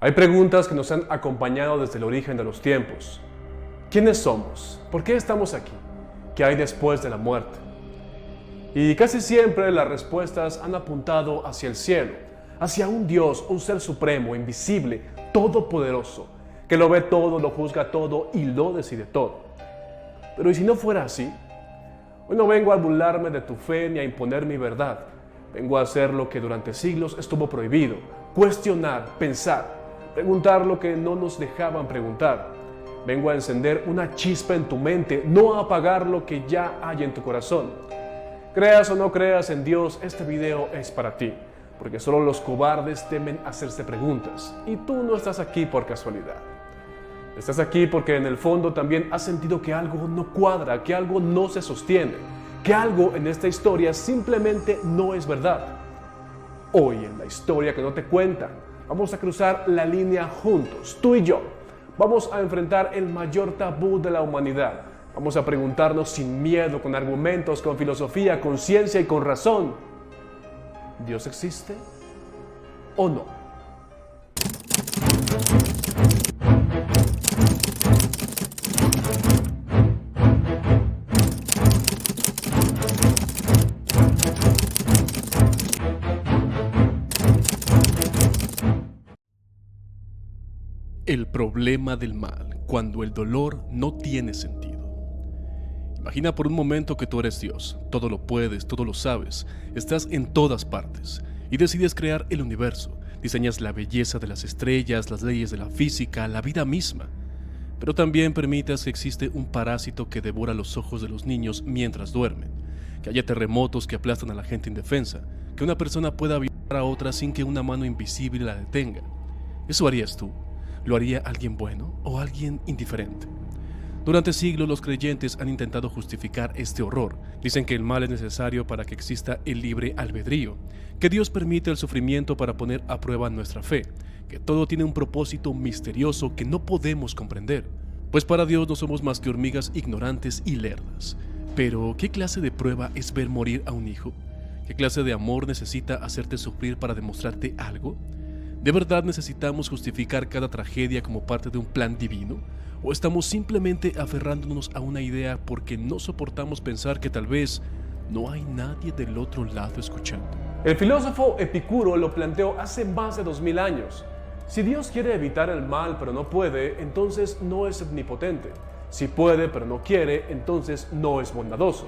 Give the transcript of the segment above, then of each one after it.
Hay preguntas que nos han acompañado desde el origen de los tiempos. ¿Quiénes somos? ¿Por qué estamos aquí? ¿Qué hay después de la muerte? Y casi siempre las respuestas han apuntado hacia el cielo, hacia un Dios, un ser supremo, invisible, todopoderoso, que lo ve todo, lo juzga todo y lo decide todo. Pero ¿y si no fuera así? Hoy no vengo a burlarme de tu fe ni a imponer mi verdad. Vengo a hacer lo que durante siglos estuvo prohibido: cuestionar, pensar, preguntar lo que no nos dejaban preguntar. Vengo a encender una chispa en tu mente, no a apagar lo que ya hay en tu corazón. Creas o no creas en Dios, este video es para ti, porque solo los cobardes temen hacerse preguntas, y tú no estás aquí por casualidad. Estás aquí porque en el fondo también has sentido que algo no cuadra, que algo no se sostiene, que algo en esta historia simplemente no es verdad. Hoy en la historia que no te cuentan, vamos a cruzar la línea juntos, tú y yo. Vamos a enfrentar el mayor tabú de la humanidad. Vamos a preguntarnos sin miedo, con argumentos, con filosofía, con ciencia y con razón: ¿Dios existe o no? El problema del mal, cuando el dolor no tiene sentido. Imagina por un momento que tú eres Dios, todo lo puedes, todo lo sabes, estás en todas partes y decides crear el universo, diseñas la belleza de las estrellas, las leyes de la física, la vida misma. Pero también permitas que existe un parásito que devora los ojos de los niños mientras duermen, que haya terremotos que aplastan a la gente indefensa, que una persona pueda violar a otra sin que una mano invisible la detenga. ¿Eso harías tú? ¿Lo haría alguien bueno o alguien indiferente? Durante siglos los creyentes han intentado justificar este horror. Dicen que el mal es necesario para que exista el libre albedrío, que Dios permite el sufrimiento para poner a prueba nuestra fe, que todo tiene un propósito misterioso que no podemos comprender, pues para Dios no somos más que hormigas ignorantes y lerdas. Pero, ¿qué clase de prueba es ver morir a un hijo? ¿Qué clase de amor necesita hacerte sufrir para demostrarte algo? ¿De verdad necesitamos justificar cada tragedia como parte de un plan divino? ¿O estamos simplemente aferrándonos a una idea porque no soportamos pensar que tal vez no hay nadie del otro lado escuchando? El filósofo Epicuro lo planteó hace más de 2000 años. Si Dios quiere evitar el mal pero no puede, entonces no es omnipotente. Si puede pero no quiere, entonces no es bondadoso.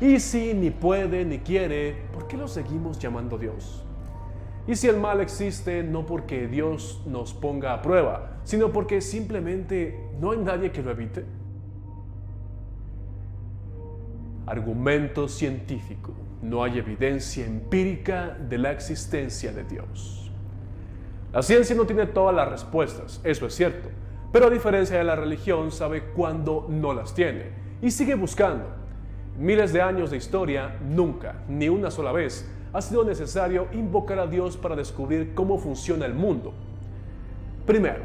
Y si ni puede ni quiere, ¿por qué lo seguimos llamando Dios? Y si el mal existe no porque Dios nos ponga a prueba, sino porque simplemente no hay nadie que lo evite. Argumento científico: no hay evidencia empírica de la existencia de Dios. La ciencia no tiene todas las respuestas, eso es cierto, pero a diferencia de la religión sabe cuándo no las tiene y sigue buscando. En miles de años de historia, nunca, ni una sola vez, ha sido necesario invocar a Dios para descubrir cómo funciona el mundo. Primero,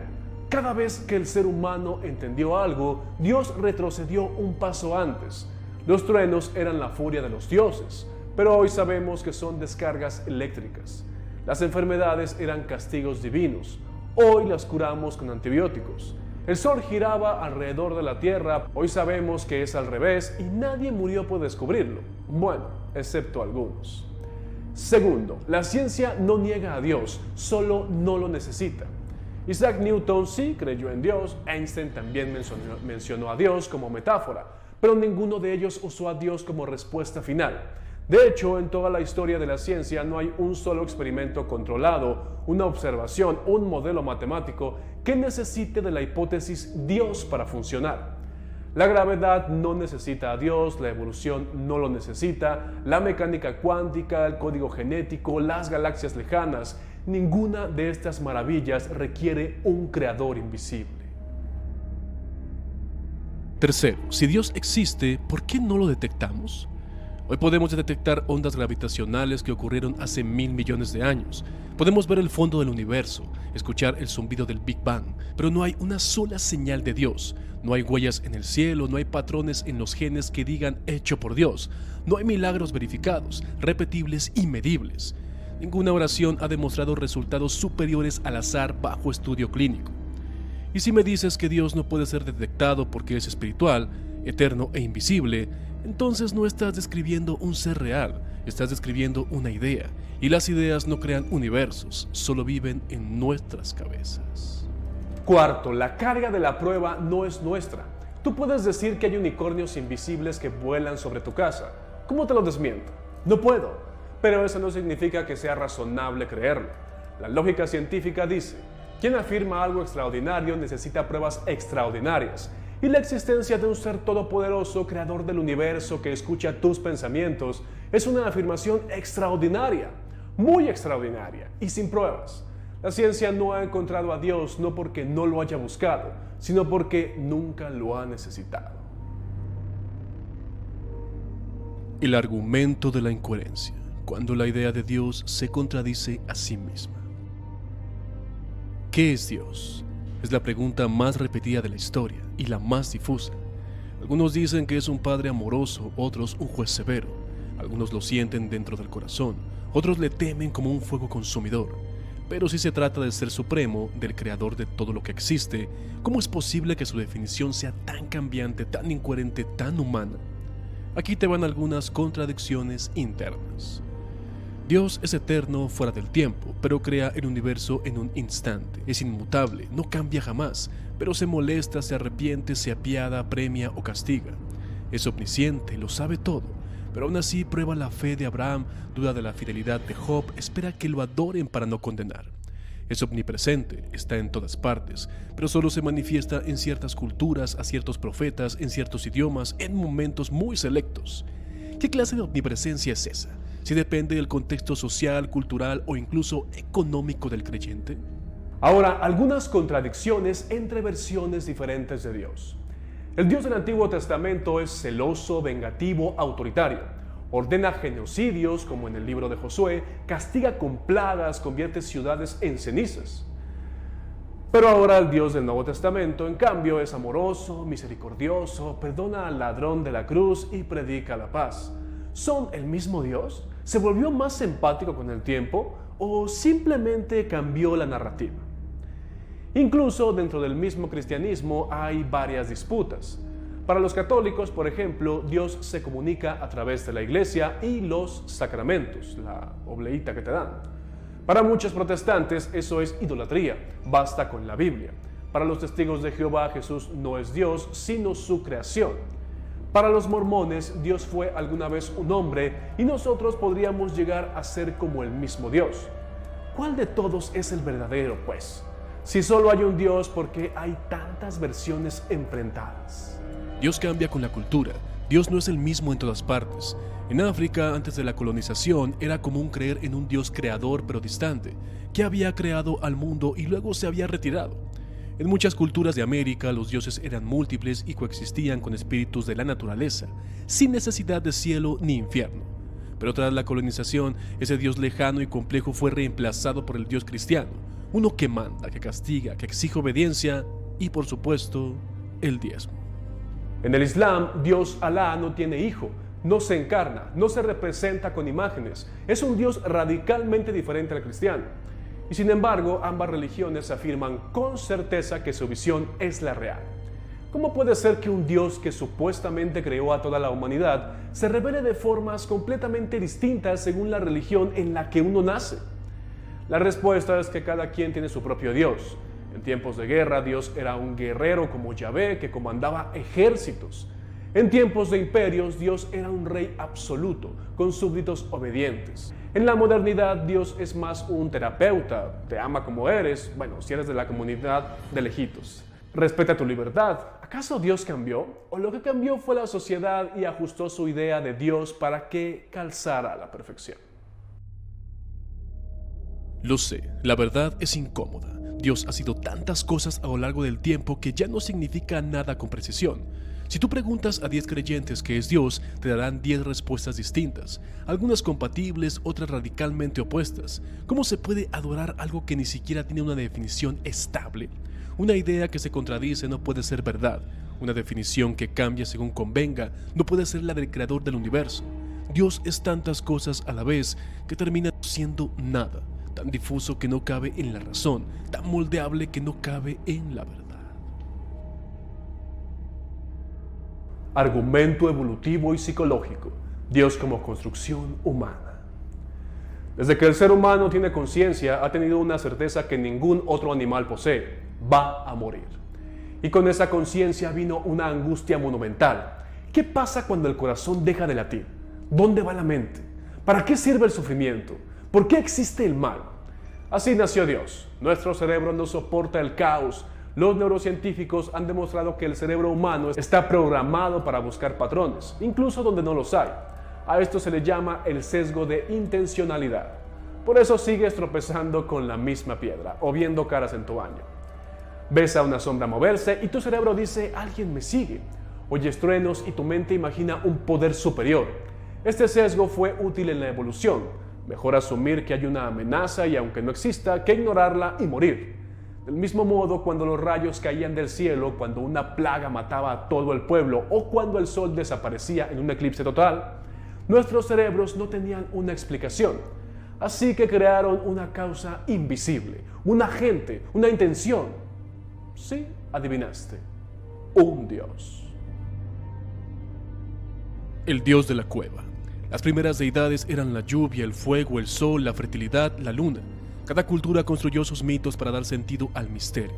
cada vez que el ser humano entendió algo, Dios retrocedió un paso antes. Los truenos eran la furia de los dioses, pero hoy sabemos que son descargas eléctricas. Las enfermedades eran castigos divinos, hoy las curamos con antibióticos. El sol giraba alrededor de la tierra, hoy sabemos que es al revés y nadie murió por descubrirlo. Bueno, excepto algunos. Segundo, la ciencia no niega a Dios, solo no lo necesita. Isaac Newton sí creyó en Dios, Einstein también mencionó a Dios como metáfora, pero ninguno de ellos usó a Dios como respuesta final. De hecho, en toda la historia de la ciencia no hay un solo experimento controlado, una observación, un modelo matemático que necesite de la hipótesis Dios para funcionar. La gravedad no necesita a Dios, la evolución no lo necesita, la mecánica cuántica, el código genético, las galaxias lejanas, ninguna de estas maravillas requiere un creador invisible. Tercero, si Dios existe, ¿por qué no lo detectamos? Hoy podemos detectar ondas gravitacionales que ocurrieron hace 1000 millones de años. Podemos ver el fondo del universo, escuchar el zumbido del Big Bang, pero no hay una sola señal de Dios. No hay huellas en el cielo, no hay patrones en los genes que digan hecho por Dios. No hay milagros verificados, repetibles y medibles. Ninguna oración ha demostrado resultados superiores al azar bajo estudio clínico. Y si me dices que Dios no puede ser detectado porque es espiritual, eterno e invisible, entonces no estás describiendo un ser real, estás describiendo una idea. Y las ideas no crean universos, solo viven en nuestras cabezas. Cuarto, la carga de la prueba no es nuestra. Tú puedes decir que hay unicornios invisibles que vuelan sobre tu casa. ¿Cómo te lo desmiento? No puedo. Pero eso no significa que sea razonable creerlo. La lógica científica dice: quien afirma algo extraordinario necesita pruebas extraordinarias. Y la existencia de un ser todopoderoso, creador del universo, que escucha tus pensamientos, es una afirmación extraordinaria, muy extraordinaria y sin pruebas. La ciencia no ha encontrado a Dios no porque no lo haya buscado, sino porque nunca lo ha necesitado. El argumento de la incoherencia, cuando la idea de Dios se contradice a sí misma. ¿Qué es Dios? Es la pregunta más repetida de la historia y la más difusa. Algunos dicen que es un padre amoroso, otros un juez severo. Algunos lo sienten dentro del corazón, otros le temen como un fuego consumidor. Pero si se trata del ser supremo, del creador de todo lo que existe, ¿cómo es posible que su definición sea tan cambiante, tan incoherente, tan humana? Aquí te van algunas contradicciones internas. Dios es eterno fuera del tiempo, pero crea el universo en un instante. Es inmutable, no cambia jamás, pero se molesta, se arrepiente, se apiada, premia o castiga. Es omnisciente, lo sabe todo, pero aún así prueba la fe de Abraham, duda de la fidelidad de Job, espera que lo adoren para no condenar. Es omnipresente, está en todas partes, pero solo se manifiesta en ciertas culturas, a ciertos profetas, en ciertos idiomas, en momentos muy selectos. ¿Qué clase de omnipresencia es esa? Si depende del contexto social, cultural o incluso económico del creyente. Ahora, algunas contradicciones entre versiones diferentes de Dios. El Dios del Antiguo Testamento es celoso, vengativo, autoritario. Ordena genocidios, como en el libro de Josué, castiga con plagas, convierte ciudades en cenizas. Pero ahora el Dios del Nuevo Testamento, en cambio, es amoroso, misericordioso, perdona al ladrón de la cruz y predica la paz. ¿Son el mismo Dios? ¿Se volvió más empático con el tiempo o simplemente cambió la narrativa? Incluso dentro del mismo cristianismo hay varias disputas. Para los católicos, por ejemplo, Dios se comunica a través de la iglesia y los sacramentos, la obleíta que te dan. Para muchos protestantes eso es idolatría, basta con la Biblia. Para los testigos de Jehová, Jesús no es Dios, sino su creación. Para los mormones, Dios fue alguna vez un hombre y nosotros podríamos llegar a ser como el mismo Dios. ¿Cuál de todos es el verdadero, pues? Si solo hay un Dios, ¿por qué hay tantas versiones enfrentadas? Dios cambia con la cultura. Dios no es el mismo en todas partes. En África, antes de la colonización, era común creer en un Dios creador pero distante, que había creado al mundo y luego se había retirado. En muchas culturas de América, los dioses eran múltiples y coexistían con espíritus de la naturaleza, sin necesidad de cielo ni infierno. Pero tras la colonización, ese Dios lejano y complejo fue reemplazado por el Dios cristiano, uno que manda, que castiga, que exige obediencia y, por supuesto, el diezmo. En el Islam, Dios Alá no tiene hijo, no se encarna, no se representa con imágenes, es un Dios radicalmente diferente al cristiano. Y sin embargo, ambas religiones afirman con certeza que su visión es la real. ¿Cómo puede ser que un Dios que supuestamente creó a toda la humanidad se revele de formas completamente distintas según la religión en la que uno nace? La respuesta es que cada quien tiene su propio Dios. En tiempos de guerra, Dios era un guerrero como Yahvé que comandaba ejércitos. En tiempos de imperios, Dios era un rey absoluto, con súbditos obedientes. En la modernidad, Dios es más un terapeuta, te ama como eres, bueno, si eres de la comunidad de lejitos. Respeta tu libertad. ¿Acaso Dios cambió? ¿O lo que cambió fue la sociedad y ajustó su idea de Dios para que calzara a la perfección? Lo sé, la verdad es incómoda. Dios ha sido tantas cosas a lo largo del tiempo que ya no significa nada con precisión. Si tú preguntas a 10 creyentes qué es Dios, te darán 10 respuestas distintas, algunas compatibles, otras radicalmente opuestas. ¿Cómo se puede adorar algo que ni siquiera tiene una definición estable? Una idea que se contradice no puede ser verdad. Una definición que cambia según convenga no puede ser la del creador del universo. Dios es tantas cosas a la vez que termina siendo nada, tan difuso que no cabe en la razón, tan moldeable que no cabe en la verdad. Argumento evolutivo y psicológico. Dios como construcción humana. Desde que el ser humano tiene conciencia, ha tenido una certeza que ningún otro animal posee: va a morir. Y con esa conciencia vino una angustia monumental. ¿Qué pasa cuando el corazón deja de latir? ¿Dónde va la mente? ¿Para qué sirve el sufrimiento? ¿Por qué existe el mal? Así nació Dios. Nuestro cerebro no soporta el caos. Los neurocientíficos han demostrado que el cerebro humano está programado para buscar patrones, incluso donde no los hay. A esto se le llama el sesgo de intencionalidad. Por eso sigues tropezando con la misma piedra o viendo caras en tu baño. Ves a una sombra moverse y tu cerebro dice: alguien me sigue. Oyes truenos y tu mente imagina un poder superior. Este sesgo fue útil en la evolución. Mejor asumir que hay una amenaza y, aunque no exista, que ignorarla y morir. Del mismo modo, cuando los rayos caían del cielo, cuando una plaga mataba a todo el pueblo o cuando el sol desaparecía en un eclipse total, nuestros cerebros no tenían una explicación. Así que crearon una causa invisible, un agente, una intención. Sí, adivinaste, un Dios. El Dios de la cueva. Las primeras deidades eran la lluvia, el fuego, el sol, la fertilidad, la luna. Cada cultura construyó sus mitos para dar sentido al misterio.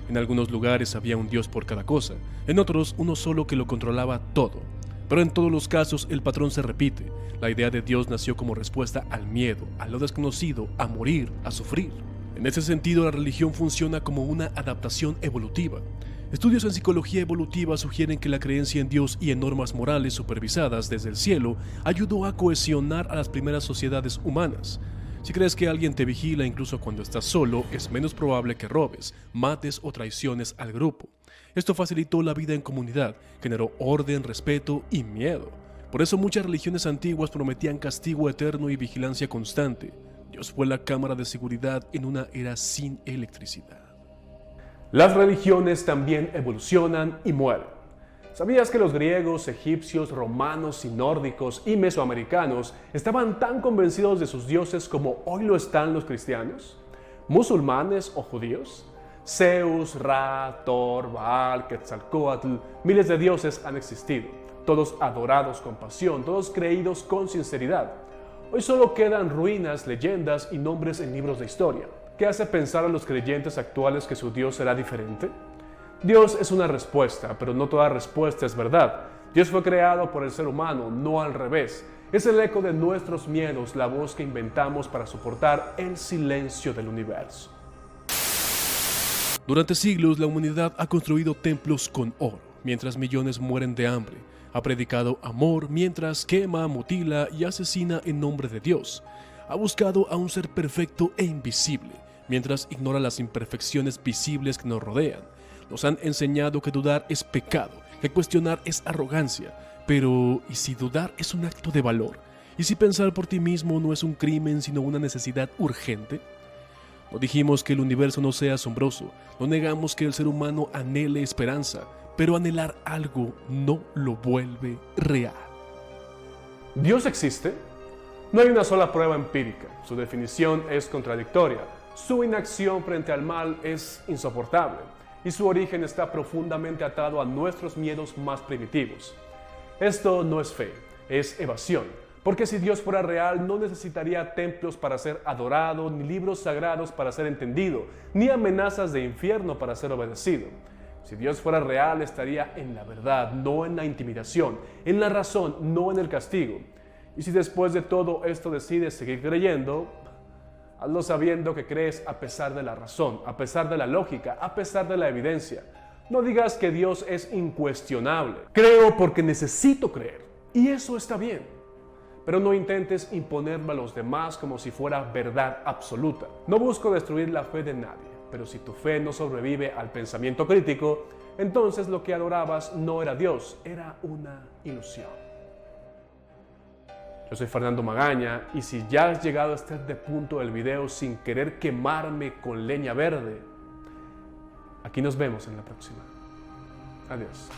En algunos lugares había un Dios por cada cosa, en otros uno solo que lo controlaba todo. Pero en todos los casos el patrón se repite. La idea de Dios nació como respuesta al miedo, a lo desconocido, a morir, a sufrir. En ese sentido, la religión funciona como una adaptación evolutiva. Estudios en psicología evolutiva sugieren que la creencia en Dios y en normas morales supervisadas desde el cielo ayudó a cohesionar a las primeras sociedades humanas. Si crees que alguien te vigila incluso cuando estás solo, es menos probable que robes, mates o traiciones al grupo. Esto facilitó la vida en comunidad, generó orden, respeto y miedo. Por eso muchas religiones antiguas prometían castigo eterno y vigilancia constante. Dios fue la cámara de seguridad en una era sin electricidad. Las religiones también evolucionan y mueren. ¿Sabías que los griegos, egipcios, romanos y nórdicos y mesoamericanos estaban tan convencidos de sus dioses como hoy lo están los cristianos? ¿Musulmanes o judíos? Zeus, Ra, Thor, Baal, Quetzalcóatl, miles de dioses han existido, todos adorados con pasión, todos creídos con sinceridad. Hoy solo quedan ruinas, leyendas y nombres en libros de historia. ¿Qué hace pensar a los creyentes actuales que su Dios será diferente? Dios es una respuesta, pero no toda respuesta es verdad. Dios fue creado por el ser humano, no al revés. Es el eco de nuestros miedos, la voz que inventamos para soportar el silencio del universo. Durante siglos, la humanidad ha construido templos con oro, mientras millones mueren de hambre. Ha predicado amor, mientras quema, mutila y asesina en nombre de Dios. Ha buscado a un ser perfecto e invisible, mientras ignora las imperfecciones visibles que nos rodean. Nos han enseñado que dudar es pecado, que cuestionar es arrogancia. Pero, ¿y si dudar es un acto de valor? ¿Y si pensar por ti mismo no es un crimen, sino una necesidad urgente? No dijimos que el universo no sea asombroso, no negamos que el ser humano anhele esperanza, pero anhelar algo no lo vuelve real. ¿Dios existe? No hay una sola prueba empírica, su definición es contradictoria, su inacción frente al mal es insoportable y su origen está profundamente atado a nuestros miedos más primitivos. Esto no es fe, es evasión, porque si Dios fuera real no necesitaría templos para ser adorado, ni libros sagrados para ser entendido, ni amenazas de infierno para ser obedecido. Si Dios fuera real estaría en la verdad, no en la intimidación, en la razón, no en el castigo. Y si después de todo esto decides seguir creyendo, hazlo sabiendo que crees a pesar de la razón, a pesar de la lógica, a pesar de la evidencia. No digas que Dios es incuestionable. Creo porque necesito creer, y eso está bien. Pero no intentes imponerme a los demás como si fuera verdad absoluta. No busco destruir la fe de nadie, pero si tu fe no sobrevive al pensamiento crítico, entonces lo que adorabas no era Dios, era una ilusión. Yo soy Fernando Magaña y si ya has llegado a este punto del video sin querer quemarme con leña verde, aquí nos vemos en la próxima. Adiós.